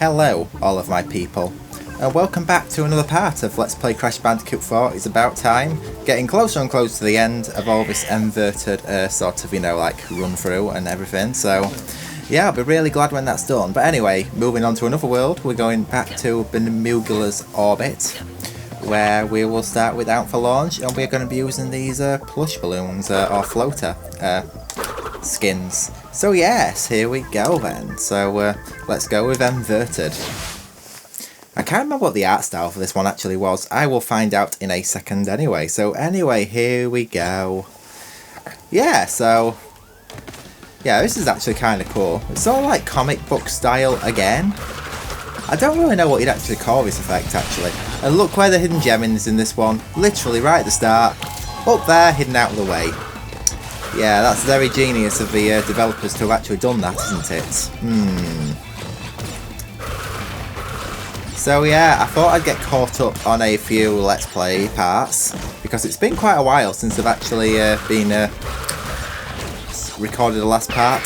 Hello, all of my people, and welcome back to another part of Let's Play Crash Bandicoot 4. It's about time, getting closer and closer to the end of all this inverted sort of, like run through and everything, so yeah, I'll be really glad when that's done. But anyway, moving on to another world, we're going back to Bermugula's orbit, where we will start with Out for Launch, and we're going to be using these plush balloons, or floater skins. So yes, here we go then. So let's go with Verted. I can't remember what the art style for this one actually was. I will find out in a second anyway. So anyway, here we go. Yeah, so yeah, this is actually kind of cool. It's all like comic book style again. I don't really know what you'd actually call this effect actually. And look where the hidden gem is in this one. Literally right at the start. Up there, hidden out of the way. Yeah, that's very genius of the developers to have actually done that, isn't it? So yeah, I thought I'd get caught up on a few Let's Play parts, because it's been quite a while since I've actually recorded the last part.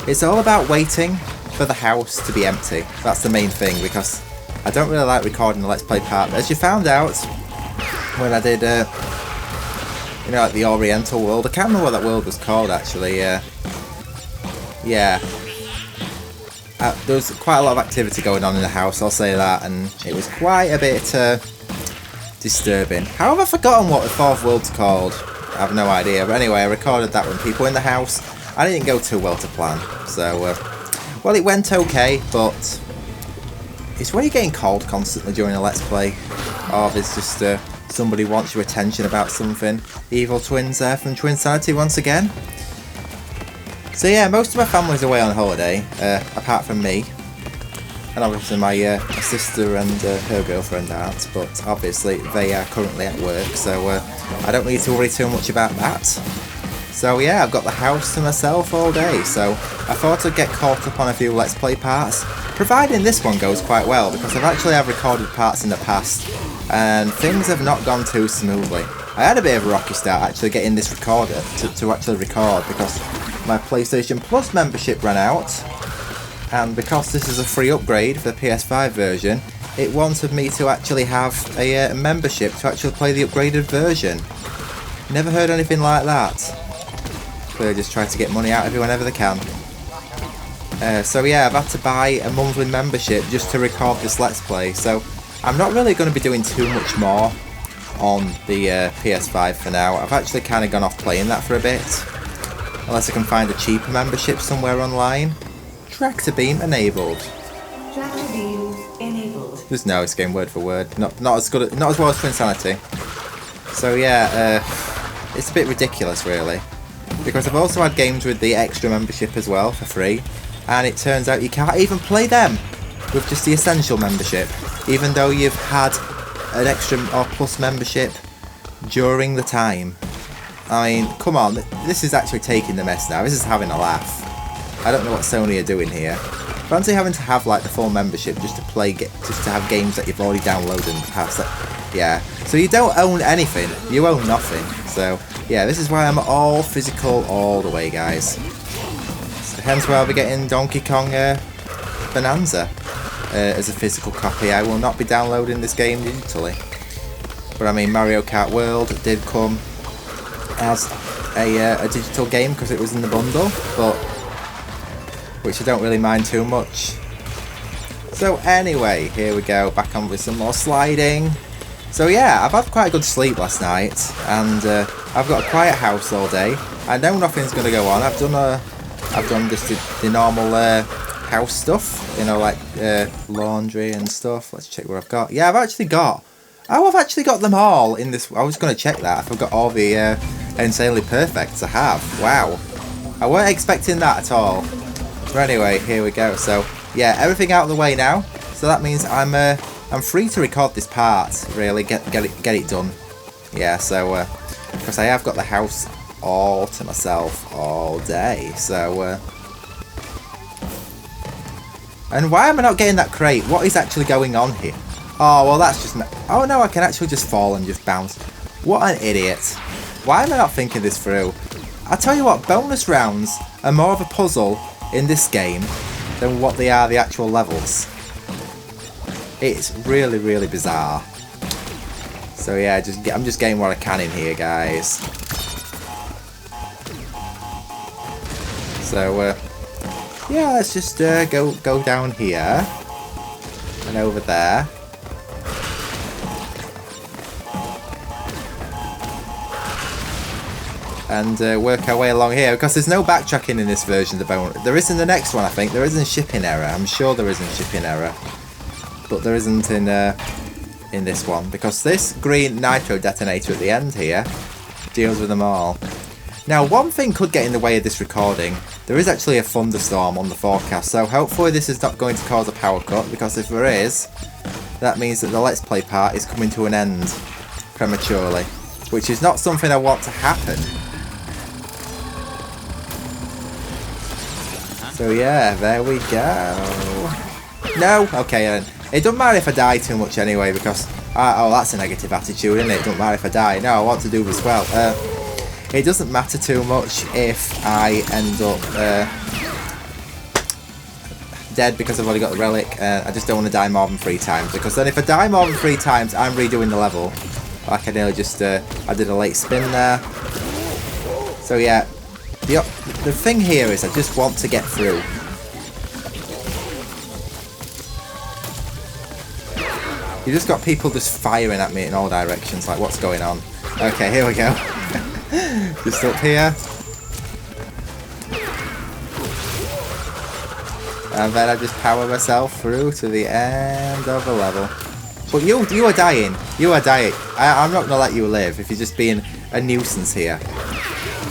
It's all about waiting for the house to be empty. That's the main thing, because I don't really like recording the Let's Play part. As you found out when I did like the Oriental world. I can't remember what that world was called actually. Yeah. There was quite a lot of activity going on in the house, I'll say that, and it was quite a bit disturbing. How have I forgotten what the fourth world's called? I have no idea, but anyway, I recorded that when people were in the house. I didn't go too well to plan, so well, it went okay, but it's when you're getting called constantly during a Let's Play, or there's just somebody wants your attention about something. Evil twins there from Twinsanity once again. So yeah, most of my family's away on holiday, apart from me. And obviously my sister and her girlfriend aren't, but obviously they are currently at work, so I don't need to worry too much about that. So yeah, I've got the house to myself all day, so I thought I'd get caught up on a few Let's Play parts, providing this one goes quite well, because I've recorded parts in the past, and things have not gone too smoothly. I had a bit of a rocky start actually getting this recorder to actually record, because my PlayStation Plus membership ran out, and because this is a free upgrade for the PS5 version, it wanted me to actually have a membership to actually play the upgraded version. Never heard anything like that. Clearly just trying to get money out of you whenever they can. So yeah, I've had to buy a monthly membership just to record this Let's Play, so I'm not really going to be doing too much more on the PS5 for now. I've actually kind of gone off playing that for a bit, unless I can find a cheaper membership somewhere online. Tractor beam enabled. Tractor beam enabled. Just no, it's game word for word. Not as well as Twinsanity. So yeah, it's a bit ridiculous really, because I've also had games with the extra membership as well for free, and it turns out you can't even play them with just the essential membership, even though you've had an extra or plus membership during the time. I mean, come on, this is actually taking the mess now. This is having a laugh. I don't know what Sony are doing here. Fancy having to have like the full membership just to have games that you've already downloaded in the past. Yeah, so you don't own anything. You own nothing. So yeah, this is why I'm all physical all the way, guys. So, hence why I'll be getting Donkey Kong Bonanza as a physical copy. I will not be downloading this game digitally. But I mean, Mario Kart World did come as a digital game because it was in the bundle, but which I don't really mind too much. So anyway, here we go, back on with some more sliding. So yeah, I've had quite a good sleep last night, and I've got a quiet house all day. I know nothing's going to go on. I've done just the normal house stuff, like laundry and stuff. Let's check what I've got. Yeah, I've actually got them all in this. I was going to check that. I forgot all the insanely perfects I have. Wow, I weren't expecting that at all. But anyway, here we go. So yeah, everything out of the way now. So that means I'm free to record this part. Really, get it done. Yeah. So because I have got the house all to myself all day. So. And why am I not getting that crate? What is actually going on here? Oh, well that's just... Oh no, I can actually just fall and just bounce. What an idiot. Why am I not thinking this through? I tell you what, bonus rounds are more of a puzzle in this game than what they are the actual levels. It's really, really bizarre. So yeah, I'm just getting what I can in here, guys. So yeah, let's just go down here and over there. And work our way along here, because there's no backtracking in this version of the bone. There is in the next one, I think. There isn't shipping error. I'm sure there isn't shipping error, but there isn't in this one, because this green nitro detonator at the end here deals with them all. Now, one thing could get in the way of this recording. There is actually a thunderstorm on the forecast, so hopefully this is not going to cause a power cut, because if there is, that means that the Let's Play part is coming to an end prematurely, which is not something I want to happen. So yeah, there we go. No? Okay then. It doesn't matter if I die too much anyway, because... oh, that's a negative attitude, isn't it? It doesn't matter if I die. No, I want to do this well. It doesn't matter too much if I end up dead because I've already got the relic. I just don't want to die more than 3 times, because then if I die more than 3 times, I'm redoing the level. Like I nearly just... I did a late spin there. So yeah. The thing here is I just want to get through. You just got people just firing at me in all directions, like what's going on? Okay, here we go. Just up here. And then I just power myself through to the end of the level. But you are dying. You are dying. I'm not going to let you live if you're just being a nuisance here.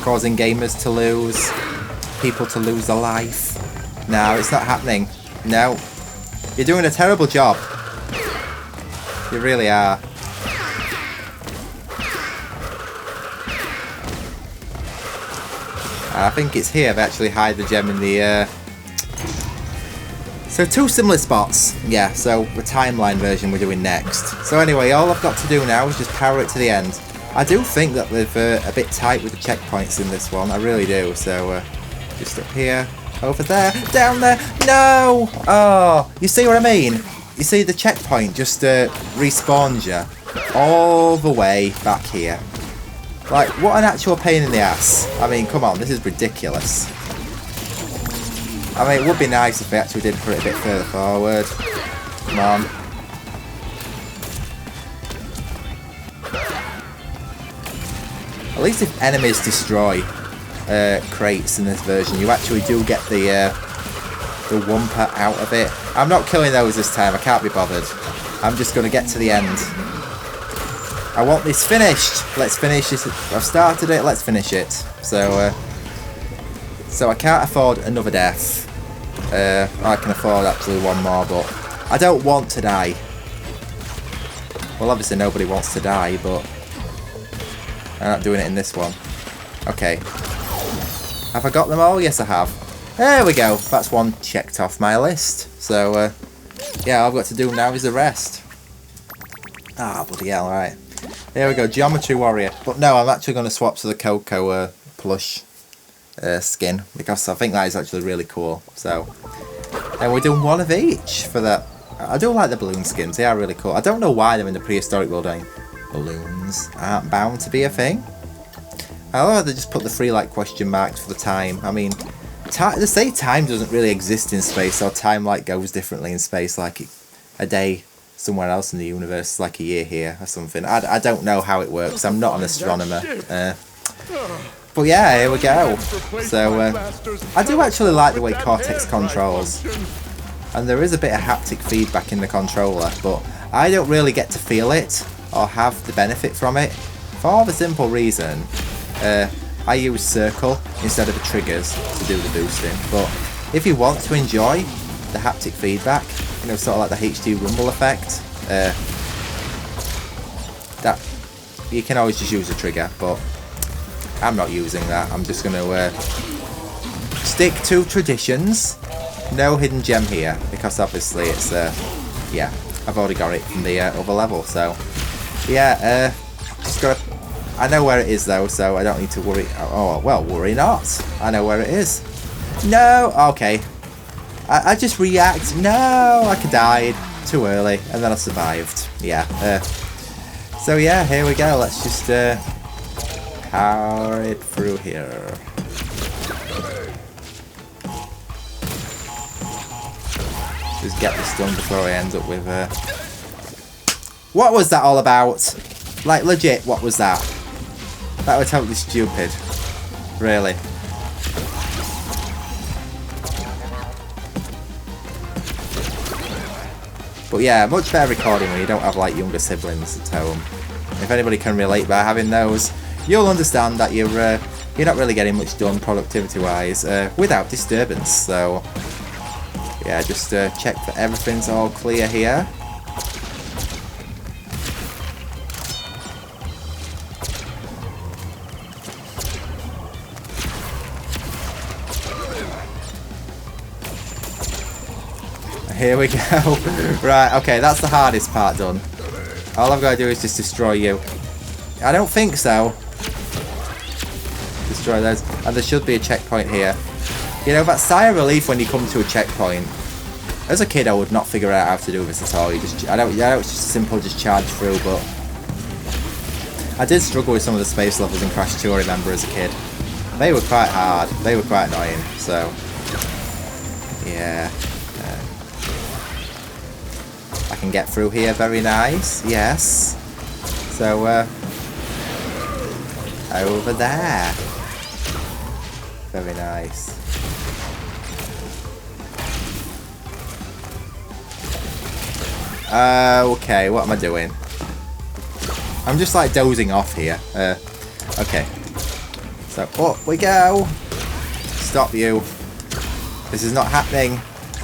Causing gamers to lose, people to lose their life. No, it's not happening. No. You're doing a terrible job. You really are. And I think it's here they actually hide the gem in the... So 2 similar spots. Yeah, so the timeline version we're doing next. So anyway, all I've got to do now is just power it to the end. I do think that they're a bit tight with the checkpoints in this one. I really do. So just up here, over there, down there. No! Oh, you see what I mean? You see the checkpoint just respawns you all the way back here. Like, what an actual pain in the ass. I mean, come on, this is ridiculous. I mean, it would be nice if they actually did put it a bit further forward. Come on. At least if enemies destroy crates in this version, you actually do get the wumper out of it. I'm not killing those this time, I can't be bothered. I'm just going to get to the end. I want this finished. Let's finish this. I've started it, let's finish it. So I can't afford another death. I can afford actually one more, but I don't want to die. Well, obviously nobody wants to die, but I'm not doing it in this one. Okay. Have I got them all? Yes, I have. There we go. That's one checked off my list. So, yeah, all I've got to do now is the rest. Ah, bloody hell, alright. There we go, Geometry Warrior. But no, I'm actually going to swap to the Coco plush skin, because I think that is actually really cool. So, and we're doing one of each for that. I do like the balloon skins, they are really cool. I don't know why they're in the prehistoric world. Balloons aren't bound to be a thing. I love how they just put the 3 like question marks for the time. I mean, they say time doesn't really exist in space, or time like goes differently in space, like a day somewhere else in the universe is like a year here or something. I don't know how it works. I'm not an astronomer. But yeah, here we go. So I do actually like the way Cortex controls, and there is a bit of haptic feedback in the controller, but I don't really get to feel it or have the benefit from it, for the simple reason I use circle instead of the triggers to do the boosting. But if you want to enjoy the haptic feedback, you know, sort of like the HD rumble effect, that you can always just use a trigger, but I'm not using that. I'm just going to stick to traditions. No hidden gem here, because obviously it's yeah, I've already got it from the other level. So yeah, just gotta. I know where it is though, so I don't need to worry. Oh well, worry not. I know where it is. No, okay. I just react. No, I died too early, and then I survived. Yeah. So yeah, here we go. Let's just power it through here. Just get this done before I end up with... What was that all about? Like, legit, what was that? That was totally stupid. Really. But yeah, much better recording when you don't have, like, younger siblings at home. If anybody can relate by having those, you'll understand that you're not really getting much done productivity-wise without disturbance. So... yeah, just check that everything's all clear here. Here we go. Right, okay, that's the hardest part done. All I've got to do is just destroy you. I don't think so. Destroy those. And there should be a checkpoint here. You know, that sigh of relief when you come to a checkpoint. As a kid, I would not figure out how to do this at all. I know it's just simple, just charge through, but I did struggle with some of the space levels in Crash 2, I remember, as a kid. They were quite hard. They were quite annoying, so... yeah. I can get through here, very nice. Yes. So, over there. Very nice. Okay, what am I doing? I'm just like dozing off here. Okay. So, up we go. Stop you. This is not happening.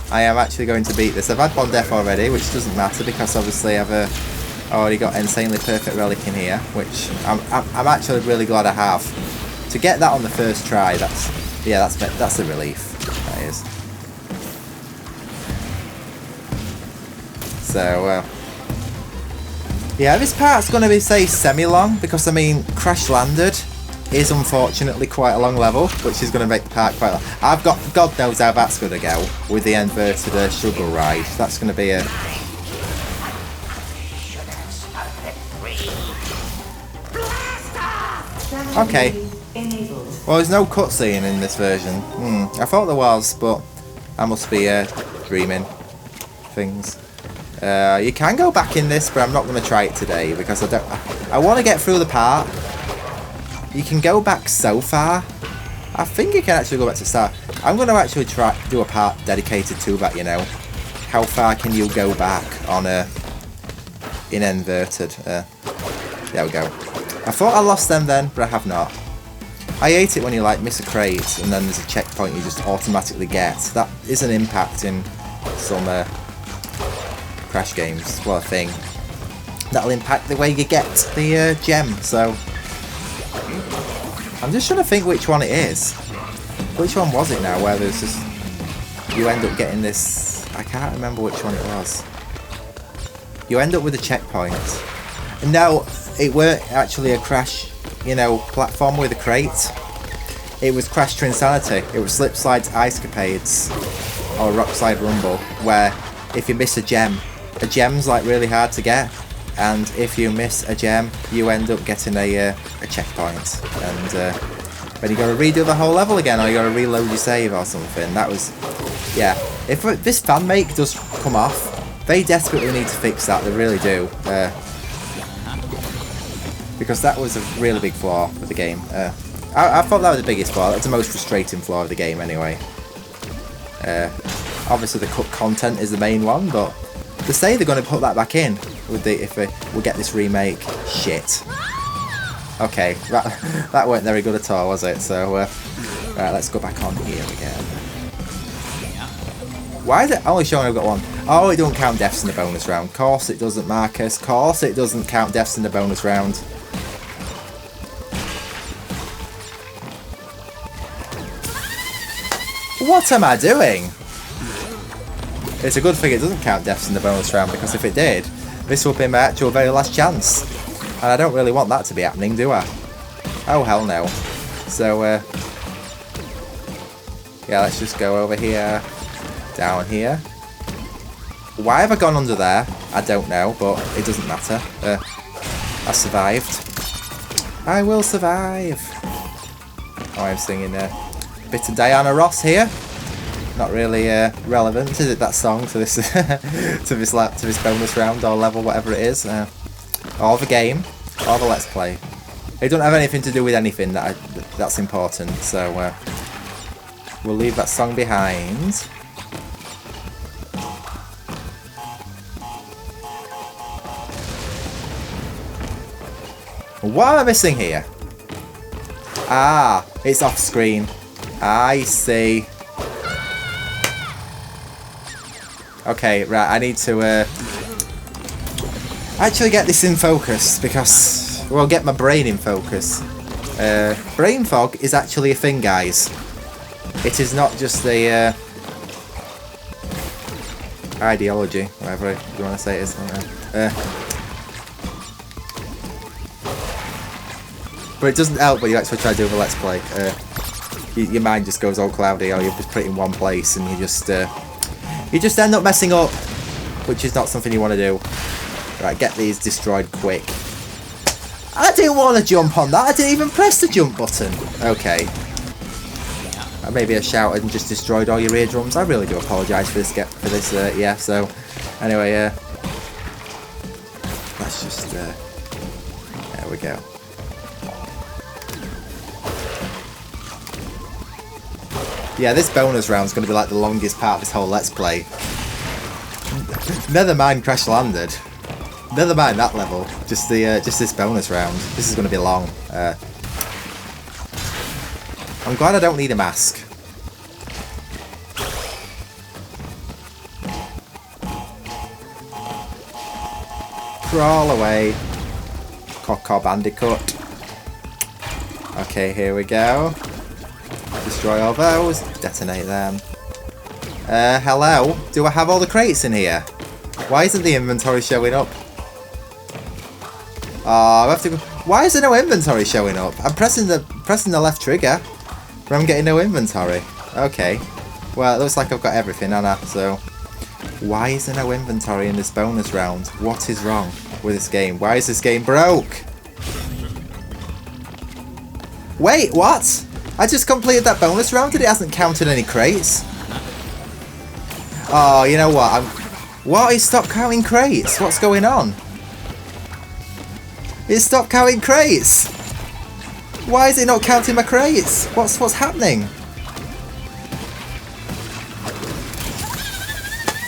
I am actually going to beat this. I've had one death already, which doesn't matter because obviously I've already got insanely perfect relic in here, which I'm actually really glad I have. To get that on the first try, that's a relief. That is. So, yeah, this part's going to be, say, semi-long, because, I mean, Crash Landed is unfortunately quite a long level, which is going to make the part quite long. I've got, God knows how that's going to go with the inverted sugar ride. That's going to be a... okay. Well, there's no cutscene in this version. I thought there was, but I must be dreaming things. You can go back in this, but I'm not going to try it today because I want to get through the part. You can go back so far. I think you can actually go back to the start. I'm going to actually do a part dedicated to that, you know. How far can you go back on in Inverted? There we go. I thought I lost them then, but I have not. I hate it when you like miss a crate and then there's a checkpoint you just automatically get. That is an impact in some Crash games. Well, a thing. That'll impact the way you get the gem, so... I'm just trying to think which one it is. Which one was it now, where there's just... you end up getting this... I can't remember which one it was. You end up with a checkpoint. No, it weren't actually a Crash, you know, platform with a crate. It was Crash to Insanity. It was Slip Slide's Ice Capades, or Rock Slide Rumble, where if you miss a gem's like really hard to get, and if you miss a gem, you end up getting a checkpoint, and then you got to redo the whole level again, or you got to reload your save or something. That was, yeah. If this fan make does come off, they desperately need to fix that. They really do, because that was a really big flaw with the game. I thought that was the biggest flaw. That's the most frustrating flaw of the game, anyway. Obviously, the cut content is the main one, but they say they're going to put that back in with if we get this remake. Shit. Okay, that weren't very good at all, was it? So, right, let's go back on here again. Why is it only showing I've got one? Oh, it doesn't count deaths in the bonus round. Course it doesn't, Marcus. Course it doesn't count deaths in the bonus round. What am I doing? It's a good thing it doesn't count deaths in the bonus round, because if it did, this would be my actual very last chance. And I don't really want that to be happening, do I? Oh, hell no. So, yeah, let's just go over here, down here. Why have I gone under there? I don't know, but it doesn't matter. I survived. I will survive. Oh, I'm singing a bit of Diana Ross here. Not really relevant, is it? That song to this to this bonus round or level, whatever it is, or the game, or the Let's Play. It don't have anything to do with anything that's important. So we'll leave that song behind. What am I missing here? Ah, it's off screen. I see. Okay, right, I need to actually get this in focus because, well, get my brain in focus. Brain fog is actually a thing, guys. It is not just a ideology, whatever you want to say it is. But it doesn't help when you actually try to do a Let's Play. Your mind just goes all cloudy, or you just put it in one place and you just end up messing up, which is not something you want to do. Right, get these destroyed quick. I didn't want to jump on that. I didn't even press the jump button. Okay. Maybe I shouted and just destroyed all your eardrums. I really do apologise for this. Yeah. So, anyway, let's just. There we go. Yeah, this bonus round's going to be like the longest part of this whole Let's Play. Never mind Crash Landed. Never mind that level. Just this bonus round. This is going to be long. I'm glad I don't need a mask. Crawl away. Bandicoot. Okay, here we go. Destroy all those, detonate them. Hello? Do I have all the crates in here? Why isn't the inventory showing up? Oh, I have to go. Why is there no inventory showing up? I'm pressing the left trigger, but I'm getting no inventory. Okay. Well, it looks like I've got everything, Anna, so... Why is there no inventory in this bonus round? What is wrong with this game? Why is this game broke? Wait, what? I just completed that bonus round and it hasn't counted any crates. Oh, you know what? What? It stopped counting crates? What's going on? It stopped counting crates! Why is it not counting my crates? What's happening?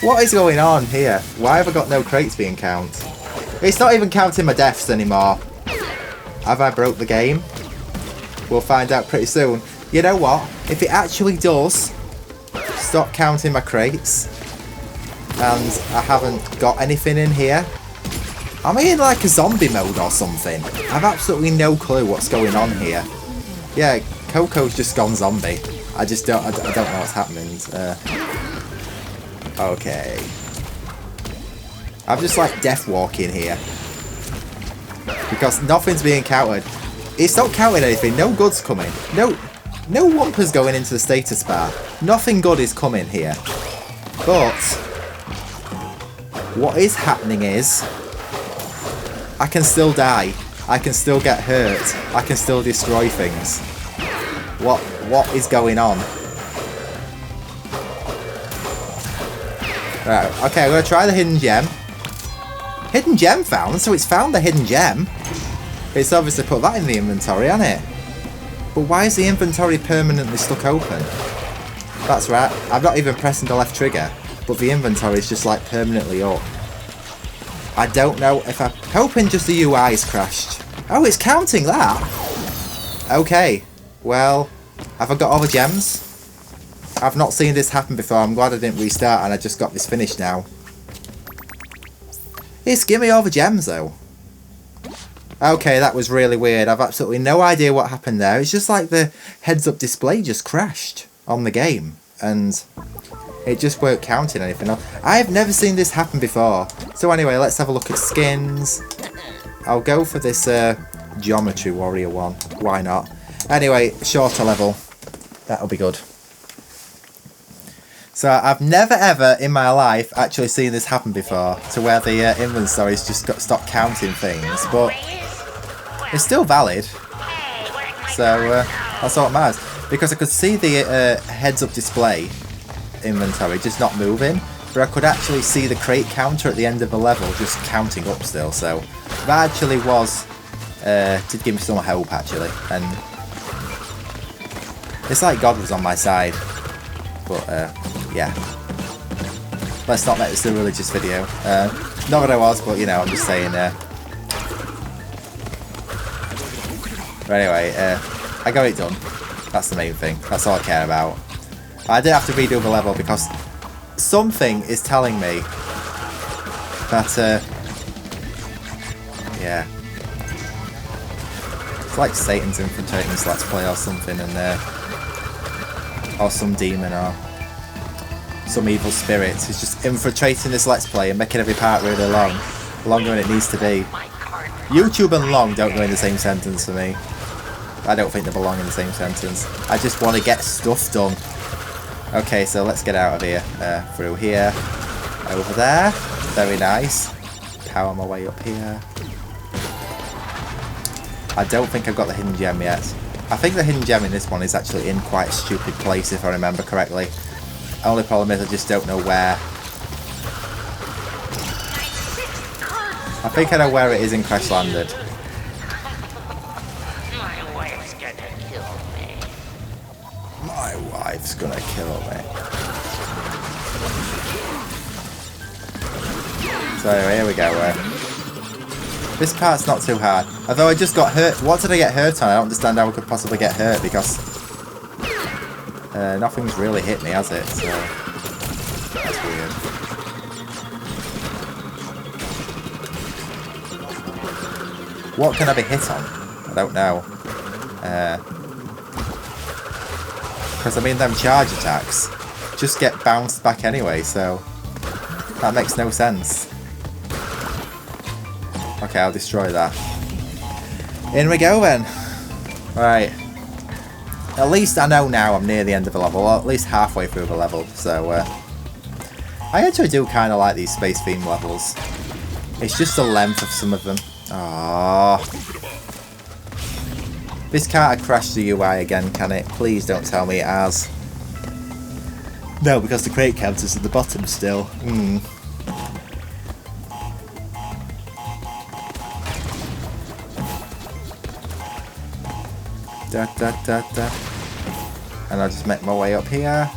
What is going on here? Why have I got no crates being counted? It's not even counting my deaths anymore. Have I broke the game? We'll find out pretty soon. You know what? If it actually does stop counting my crates and I haven't got anything in here, am I in like a zombie mode or something? I've absolutely no clue what's going on here. Yeah, Coco's just gone zombie. I don't know what's happening. Okay. I'm just like death walking here because nothing's being counted. It's not counting anything. No good's coming. No Wumper's going into the status bar. Nothing good is coming here. But what is happening is I can still die. I can still get hurt. I can still destroy things. What is going on? Right. Okay, I'm gonna try the hidden gem. Hidden gem found. So it's found the hidden gem. It's obviously put that in the inventory, hasn't it? But why is the inventory permanently stuck open? That's right, I'm not even pressing the left trigger, but the inventory is just like permanently up. I don't know if I'm hoping just the UI's crashed. Oh, it's counting that! Okay, well, have I got all the gems? I've not seen this happen before. I'm glad I didn't restart and I just got this finished now. It's give me all the gems though. Okay, that was really weird. I've absolutely no idea what happened there. It's just like the heads-up display just crashed on the game. And it just weren't counting anything else. I've never seen this happen before. So anyway, let's have a look at skins. I'll go for this Geometry Warrior one. Why not? Anyway, shorter level. That'll be good. So I've never ever in my life actually seen this happen before, to where the inventory's just stopped counting things, but it's still valid. So that's all that matters. Because I could see the heads-up display inventory just not moving, but I could actually see the crate counter at the end of the level just counting up still. So that actually was did give me some hope actually, and it's like God was on my side. But yeah, let's not make this a religious video. Not that I was, but you know, I'm just saying. But anyway, I got it done. That's the main thing. That's all I care about. I did have to redo the level because something is telling me that, yeah. It's like Satan's infiltrating this Let's Play or something, and or some demon or some evil spirit is just infiltrating this Let's Play and making every part really long. Longer than it needs to be. YouTube and long don't go in the same sentence for me. I don't think they belong in the same sentence. I just want to get stuff done. Okay, so let's get out of here. Through here. Over there. Very nice. Power my way up here. I don't think I've got the hidden gem yet. I think the hidden gem in this one is actually in quite a stupid place if I remember correctly. Only problem is I just don't know where. I think I know where it is in Crash Landed. My wife's gonna kill me. So anyway, here we go. This part's not too hard. Although I just got hurt. What did I get hurt on? I don't understand how I could possibly get hurt because nothing's really hit me, has it? So that's weird. What can I be hit on? I don't know. Because I mean, them charge attacks just get bounced back anyway, so that makes no sense. Okay, I'll destroy that. In we go then. Right. At least I know now I'm near the end of the level, or at least halfway through the level, so I actually do kind of like these space theme levels. It's just the length of some of them. Aww. This can't have crashed the UI again, can it? Please don't tell me it has. No, because the crate counter's at the bottom still. Da da da da. And I'll just make my way up here.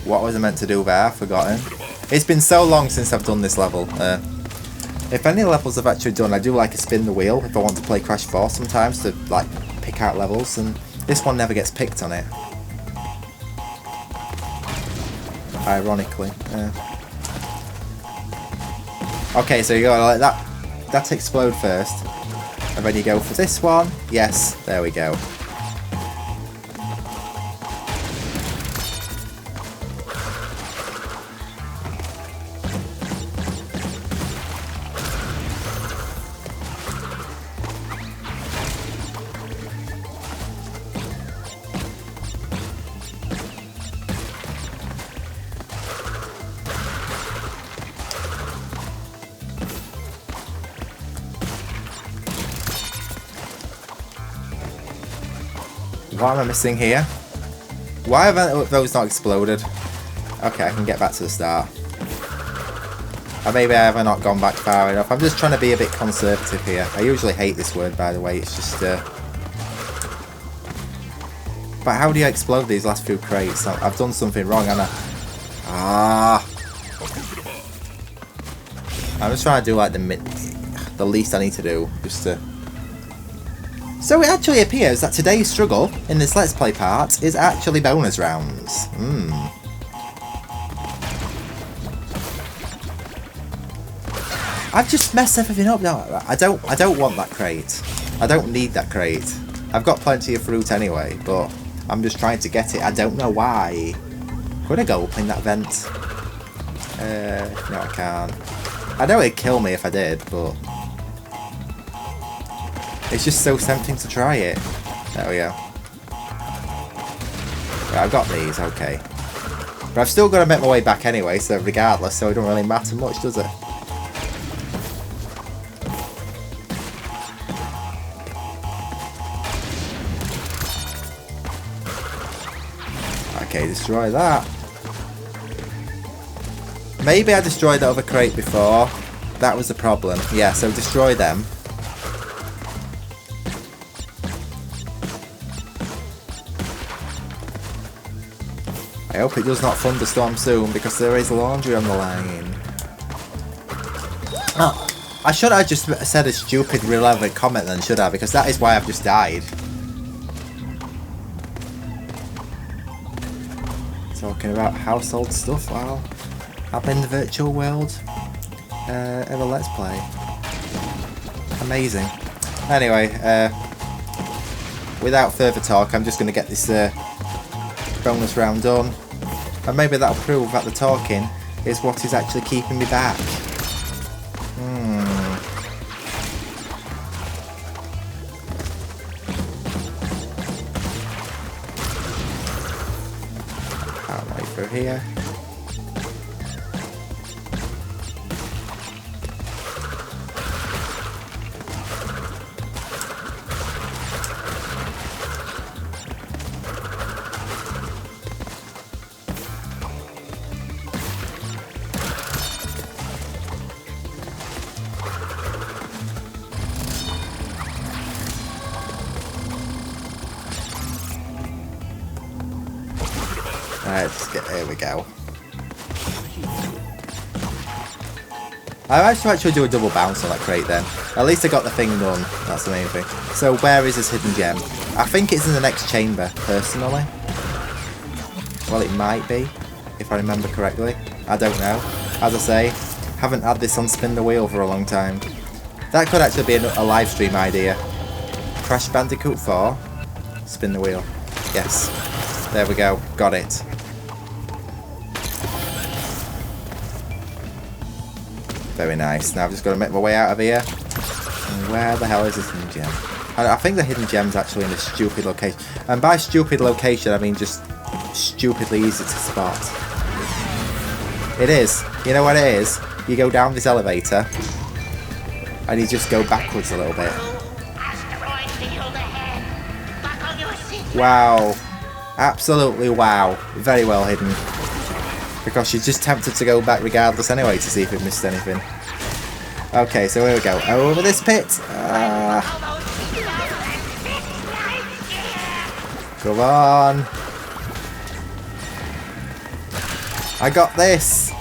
What was I meant to do there? I've forgotten. It's been so long since I've done this level. If any levels I've actually done, I do like to spin the wheel if I want to play Crash 4 sometimes to like pick out levels, and this one never gets picked on it. Ironically. Okay, so you go like that. That explode first, and then you go for this one. Yes, there we go. What am I missing here? Why have those not exploded? Okay, I can get back to the start. Or maybe I have not gone back far enough. I'm just trying to be a bit conservative here. I usually hate this word, by the way. It's just... But how do you explode these last few crates? I've done something wrong, haven't I? Ah! I'm just trying to do like the least I need to do, just to... So it actually appears that today's struggle in this Let's Play part is actually bonus rounds. I've just messed everything up now. I don't want that crate. I don't need that crate. I've got plenty of fruit anyway, but I'm just trying to get it. I don't know why. Could I go up in that vent? No, I can't. I know it'd kill me if I did, but it's just so tempting to try it. There we go. Right, I've got these, okay. But I've still got to make my way back anyway, so regardless, so it don't really matter much, does it? Okay, destroy that. Maybe I destroyed that other crate before. That was the problem. Yeah, so destroy them. I hope it does not thunderstorm soon because there is laundry on the line. Oh, I should have just said a stupid relevant comment then, should I? Because that is why I've just died. Talking about household stuff while I'm in the virtual world of a Let's Play. Amazing. Anyway, without further talk, I'm just going to get this bonus round done. And maybe that'll prove that the talking is what is actually keeping me back. Here. There we go. I actually do a double bounce on that crate then. At least I got the thing done. That's the main thing. So where is this hidden gem? I think it's in the next chamber, personally. Well, it might be, if I remember correctly. I don't know. As I say, haven't had this on Spin the Wheel for a long time. That could actually be a live stream idea. Crash Bandicoot 4. Spin the wheel. Yes. There we go. Got it. Very nice. Now I've just got to make my way out of here. And where the hell is this hidden gem? I think the hidden gem's actually in a stupid location. And by stupid location, I mean just stupidly easy to spot. It is. You know what it is? You go down this elevator, and you just go backwards a little bit. Wow. Absolutely wow. Very well hidden. Because you're just tempted to go back regardless anyway to see if you've missed anything. Okay, so here we go. Over this pit. Come on. I got this.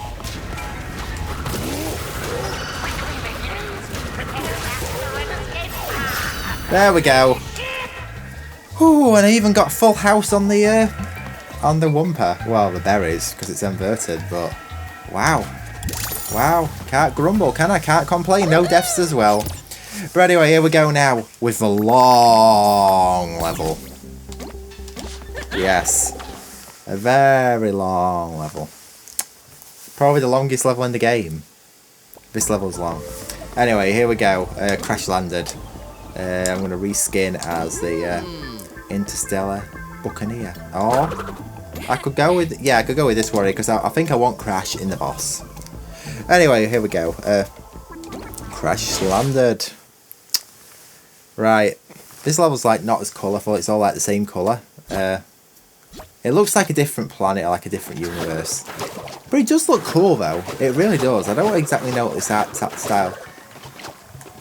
There we go. Ooh, and I even got full house on the Wumper. Well, the berries, because it's inverted, but wow. Wow, can't grumble, can I? Can't complain, no deaths as well. But anyway, here we go now with the long level. Yes, a very long level. Probably the longest level in the game. This level's long. Anyway, here we go, crash landed. I'm going to reskin as the Interstellar Buccaneer. Or I could go with, yeah, I could go with this warrior because I think I want Crash in the boss. Anyway, here we go. Crash landed. Right, this level's like not as colourful. It's all like the same colour. It looks like a different planet or like a different universe. But it does look cool though. It really does. I don't exactly know what this art style.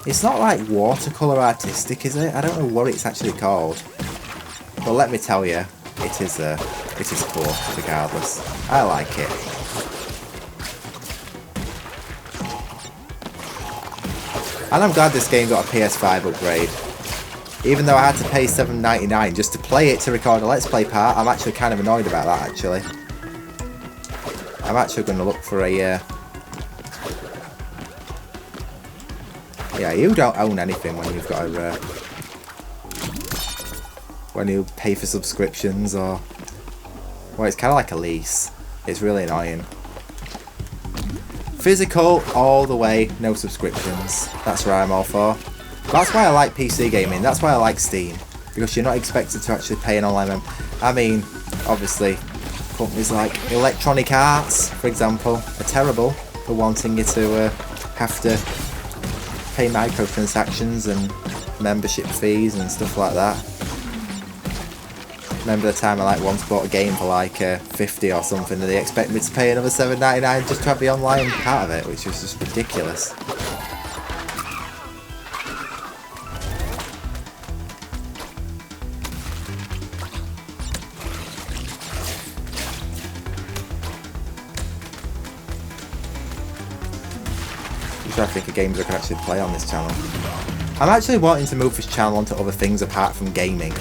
It's not like watercolour artistic, is it? I don't know what it's actually called. But let me tell you, it is cool, regardless. I like it. And I'm glad this game got a PS5 upgrade. Even though I had to pay $7.99 just to play it to record a Let's Play part, I'm actually kind of annoyed about that, actually. I'm actually going to look for a... Yeah, you don't own anything when you've got a... when you pay for subscriptions or... Well, it's kind of like a lease. It's really annoying. Physical all the way, no subscriptions. That's what I'm all for. That's why I like PC gaming. That's why I like Steam. because you're not expected to actually pay an online member. I mean, obviously, companies like Electronic Arts, for example, are terrible for wanting you to have to pay microtransactions and membership fees and stuff like that. Remember the time I like once bought a game for like 50 or something, and they expect me to pay another $7.99 just to have the online part of it, which was just ridiculous. I think of games I could actually play on this channel. I'm actually wanting to move this channel onto other things apart from gaming.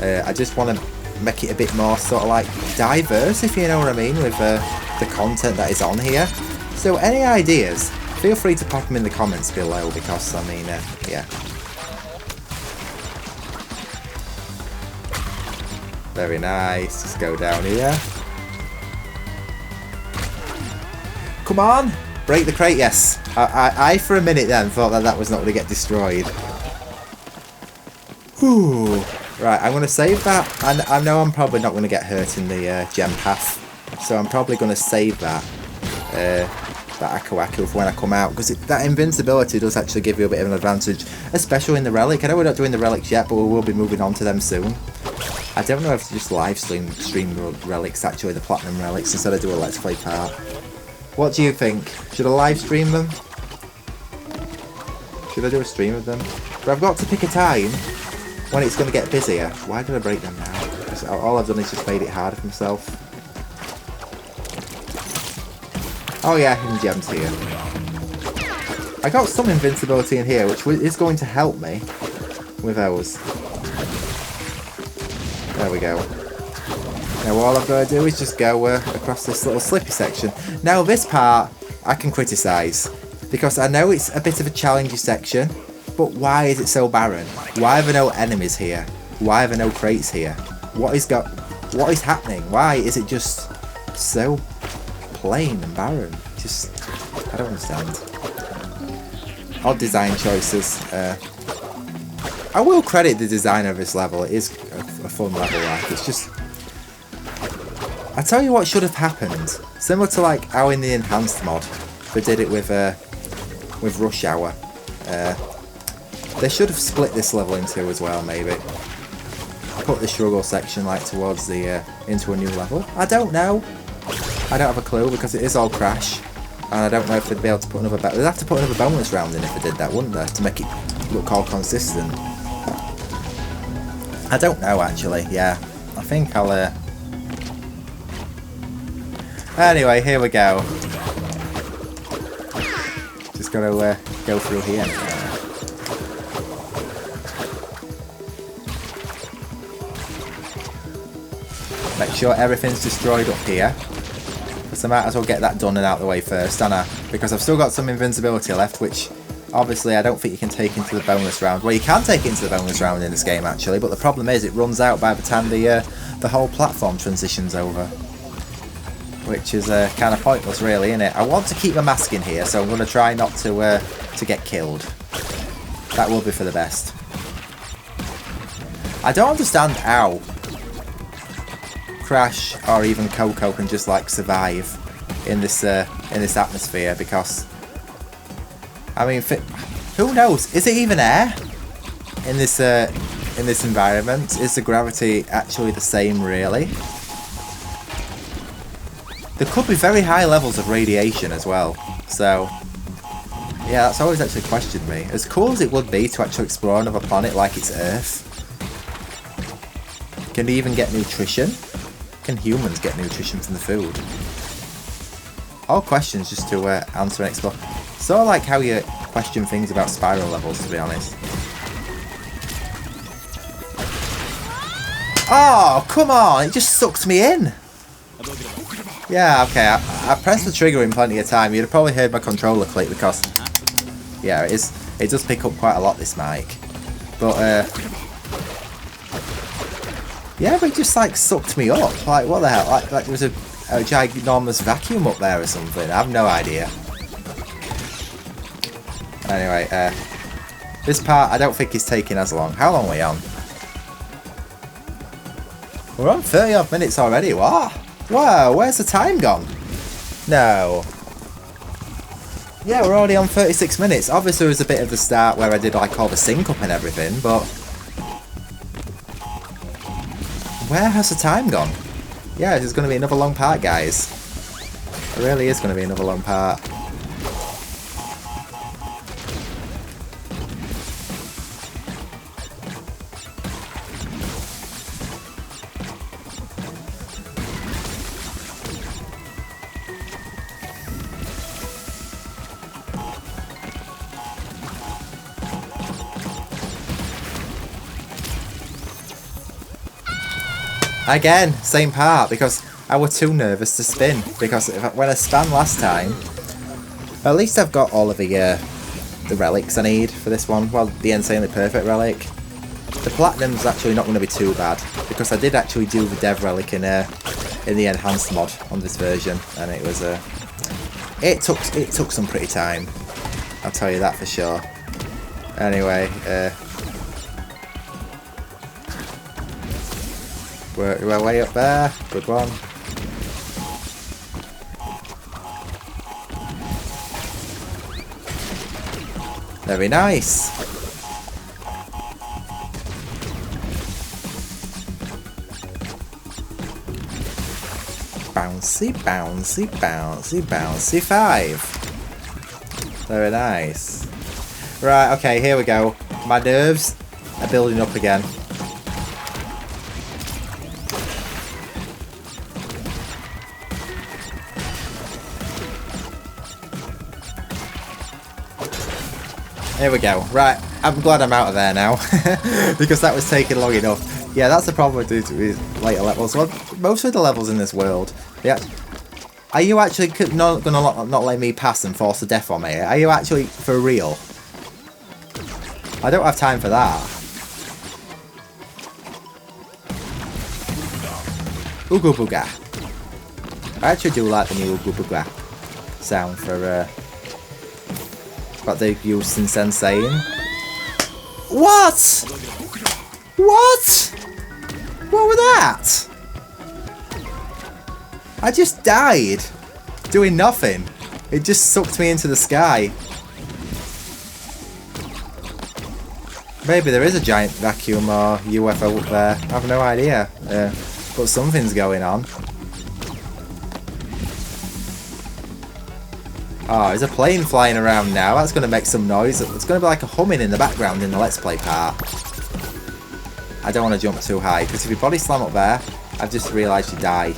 I just want to make it a bit more sort of like diverse, if you know what I mean, with the content that is on here. So any ideas, feel free to pop them in the comments below, because I mean, yeah. Very nice, just go down here. Come on! Break the crate, yes. I for a minute then thought that was not going to get destroyed. Whew. Right, I'm going to save that. And I know I'm probably not going to get hurt in the gem path. So I'm probably going to save that Aku Aku for when I come out. Because that invincibility does actually give you a bit of an advantage. Especially in the relic. I know we're not doing the relics yet, but we will be moving on to them soon. I don't know if to just live stream relics, actually, the platinum relics, instead of do a let's play part. What do you think? Should I live stream them? Should I do a stream of them? But I've got to pick a time when it's going to get busier. Why did I break them now? Because all I've done is just made it harder for myself. Oh yeah, hidden gems here. I got some invincibility in here, which is going to help me with those. There we go. Now all I've got to do is just go across this little slippy section. Now this part I can criticise, because I know it's a bit of a challenging section, but why is it so barren? Why are there no enemies here? Why are there no crates here? What is happening? Why is it just so plain and barren? I don't understand. Odd design choices. I will credit the designer of this level. It is a fun level, like it's just. I tell you what should have happened. Similar to like how in the enhanced mod they did it with Rush Hour. They should have split this level in two as well, maybe. Put the struggle section like towards the into a new level. I don't know. I don't have a clue, because it is all crash, and I don't know if they'd be able to put another. They'd have to put another bonus round in if they did that, wouldn't they, to make it look all consistent. I don't know actually. Yeah, I think I'll. Anyway, here we go. Just gotta go through here. Make sure everything's destroyed up here. Because I might as well get that done and out of the way first, because I've still got some invincibility left, which obviously I don't think you can take into the bonus round. Well, you can take it into the bonus round in this game actually, but the problem is it runs out by the time the whole platform transitions over. Which is kind of pointless, really, isn't it? I want to keep my mask in here, so I'm going to try not to get killed. That will be for the best. I don't understand how Crash or even Coco can just like survive in this atmosphere, because I mean, who knows? Is it even air in this environment? Is the gravity actually the same, really? There could be very high levels of radiation as well, so yeah, that's always actually questioned me. As cool as it would be to actually explore another planet like it's Earth, can you even get nutrition? Can humans get nutrition from the food? All questions just to answer and explore. Sort of like how you question things about spiral levels, to be honest. Oh, come on! It just sucked me in! Yeah, okay, I pressed the trigger in plenty of time. You'd have probably heard my controller click, because yeah, it does pick up quite a lot, this mic. But yeah, but it just like sucked me up. Like, what the hell? Like there was a ginormous vacuum up there or something. I have no idea. Anyway, this part I don't think is taking as long. How long are we on? We're on 30 odd minutes already. What? Wow, where's the time gone? No. Yeah, we're already on 36 minutes. Obviously, there was a bit of the start where I did like all the sync up and everything, but where has the time gone? Yeah, there's going to be another long part, guys. It really is going to be another long part. Again, same part, because I was too nervous to spin. Because when I spun last time, at least I've got all of the relics I need for this one. Well, the insanely perfect relic. The platinum's actually not going to be too bad, because I did actually do the dev relic in the enhanced mod on this version, and it was it took some pretty time. I'll tell you that for sure. Anyway, we're way up there. Good one. Very nice. Bouncy, bouncy, bouncy, bouncy 5. Very nice. Right, okay, here we go. My nerves are building up again. Here we go. Right, I'm glad I'm out of there now. Because that was taking long enough. Yeah, that's the problem with later levels. Well, most of the levels in this world, yeah. Are you actually not going to not let me pass and force a death on me? Are you actually for real? I don't have time for that. Ooga booga. I actually do like the new Ooga booga sound for what they used in Senseiin. What? What? What was that? I just died doing nothing. It just sucked me into the sky. Maybe there is a giant vacuum or UFO up there. I have no idea. But something's going on. Oh, there's a plane flying around now. That's going to make some noise. It's going to be like a humming in the background in the Let's Play part. I don't want to jump too high, because if you body slam up there, I've just realised you died.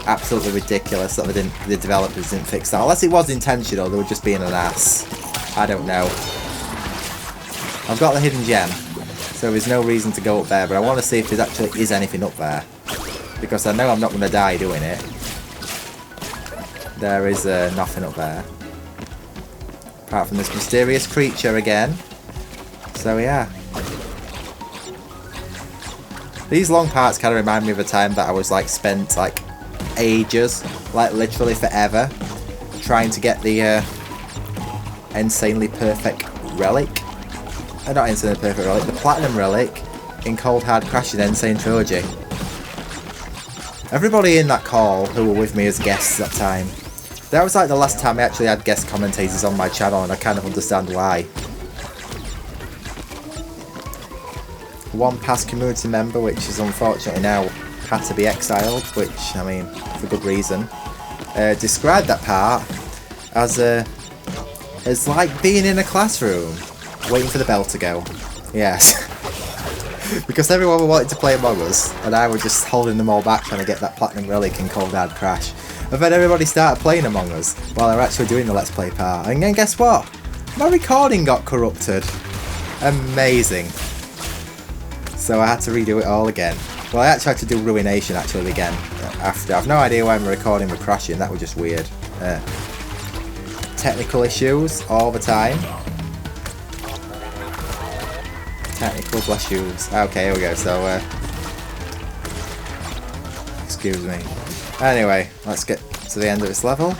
Absolutely ridiculous that the developers didn't fix that. Unless it was intentional, they were just being an ass. I don't know. I've got the hidden gem, so there's no reason to go up there, but I want to see if there actually is anything up there. Because I know I'm not going to die doing it. There is nothing up there. Apart from this mysterious creature again. So yeah. These long parts kind of remind me of a time that I was like spent like ages, like literally forever, trying to get the insanely perfect relic. Not insanely perfect relic, the platinum relic in Cold Hard Crash in Insane Trilogy. Everybody in that call who were with me as guests that time. That was like the last time I actually had guest commentators on my channel, and I kind of understand why. One past community member, which is unfortunately now had to be exiled, which, I mean, for good reason, described that part as like being in a classroom, waiting for the bell to go. Yes. Because everyone wanted to play Among Us, and I was just holding them all back trying to get that platinum relic in Cold Hard Crash. And then everybody started playing Among Us while they were actually doing the Let's Play part. And then guess what? My recording got corrupted. Amazing. So I had to redo it all again. Well, I actually had to do Ruination actually again after. I've no idea why my recording was crashing. That was just weird. Technical issues all the time. Technical issues. Okay, here we go. So, excuse me. Anyway, let's get to the end of this level.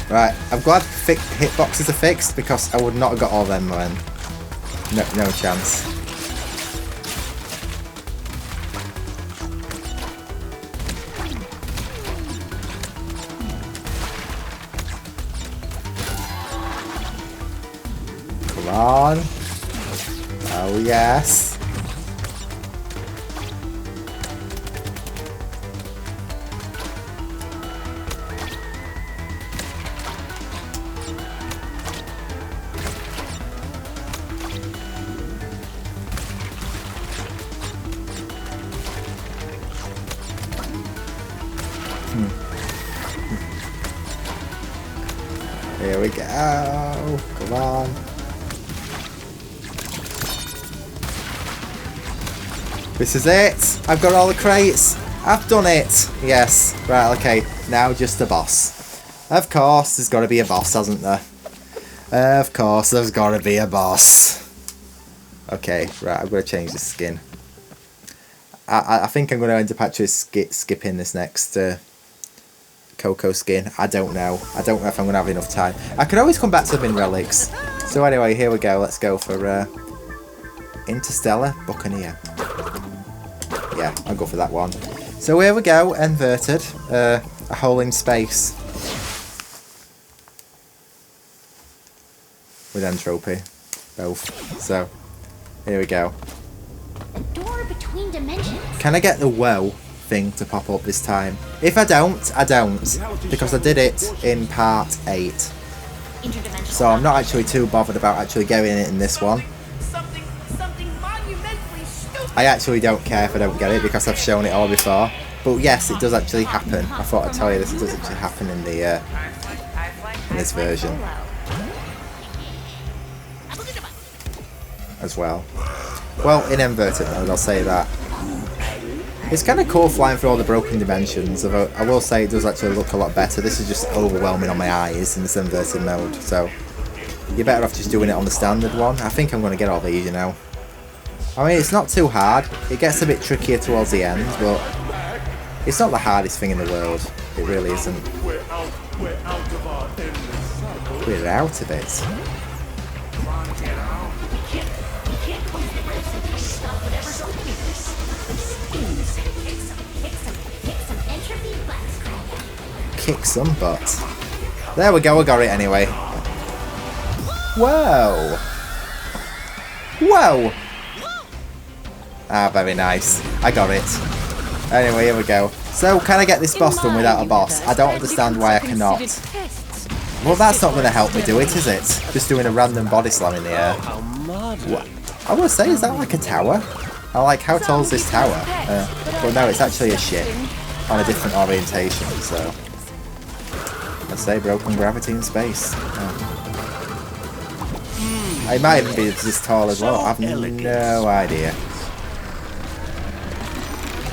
Right, I'm glad hitboxes are fixed because I would not have got all them then. No chance. Come on. Oh yes. Here we go. Come on. This is it. I've got all the crates. I've done it. Yes. Right, okay. Now just the boss. Of course, there's got to be a boss, hasn't there? Of course, there's got to be a boss. Okay, right. I'm going to change the skin. I think I'm going to end up actually skipping this next Coco skin. I don't know. I don't know if I'm going to have enough time. I could always come back to them in relics. So anyway, here we go. Let's go for Interstellar Buccaneer. Yeah, I'll go for that one. So here we go. Inverted. A hole in space. With entropy. Both. So, here we go. A door between dimensions. Can I get the WoW thing to pop up this time? If I don't, I don't. Because I did it in part 8. So I'm not actually too bothered about actually getting it in this one. I actually don't care if I don't get it because I've shown it all before. But yes, it does actually happen. I thought I'd tell you this. It does actually happen in the in this version as well. Well, in inverted mode, I'll say that. It's kind of cool flying through all the broken dimensions. Although I will say it does actually look a lot better. This is just overwhelming on my eyes in this inverted mode. So you're better off just doing it on the standard one. I think I'm going to get all these, you know. I mean, it's not too hard. It gets a bit trickier towards the end, but it's not the hardest thing in the world. It really isn't. We're out of it. Kick some butt. There we go, I got it anyway. Whoa! Whoa! Ah, very nice. I got it. Anyway, here we go. So, can I get this boss done without a boss? I don't understand why I cannot. Well, that's not going to help me do it, is it? Just doing a random body slam in the air. What? I want to say, is that like a tower? I like, how tall is this tower? But no, it's actually a ship on a different orientation, so... Let's say broken gravity in space. It might even be this tall as well. I have no idea.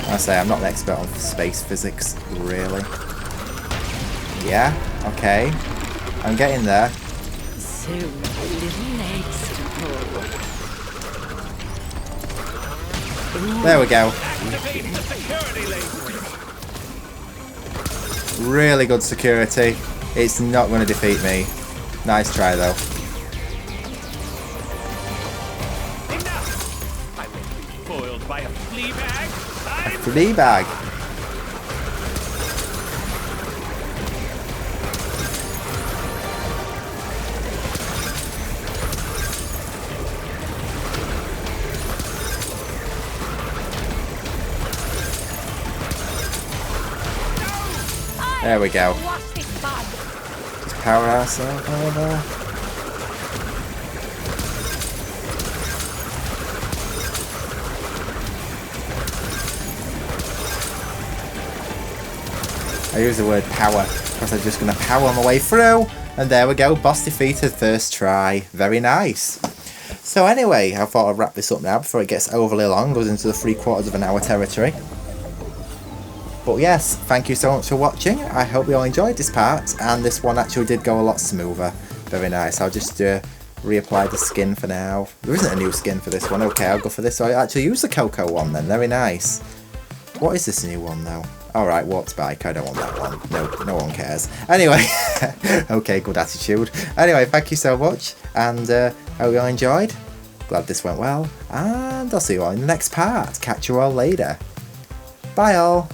I say I'm not an expert on space physics, really. Yeah, okay. I'm getting there. There we go. Really good security. It's not going to defeat me. Nice try though. Flea bag. There we go. Just power ourselves over. I use the word power because I'm just going to power my way through. And there we go, boss defeated first try. Very nice. So anyway, I thought I'd wrap this up now before it gets overly long, goes into the 3/4 of an hour territory. But yes, thank you so much for watching. I hope you all enjoyed this part, and this one actually did go a lot smoother. Very nice. I'll just reapply the skin for now. There isn't a new skin for this one. Okay, I'll go for this. So I actually use the Coco one then. Very nice. What is this new one though? Alright, walked bike. I don't want that one. No one cares. Anyway, okay, good attitude. Anyway, thank you so much, and hope you all enjoyed. Glad this went well, and I'll see you all in the next part. Catch you all later. Bye all.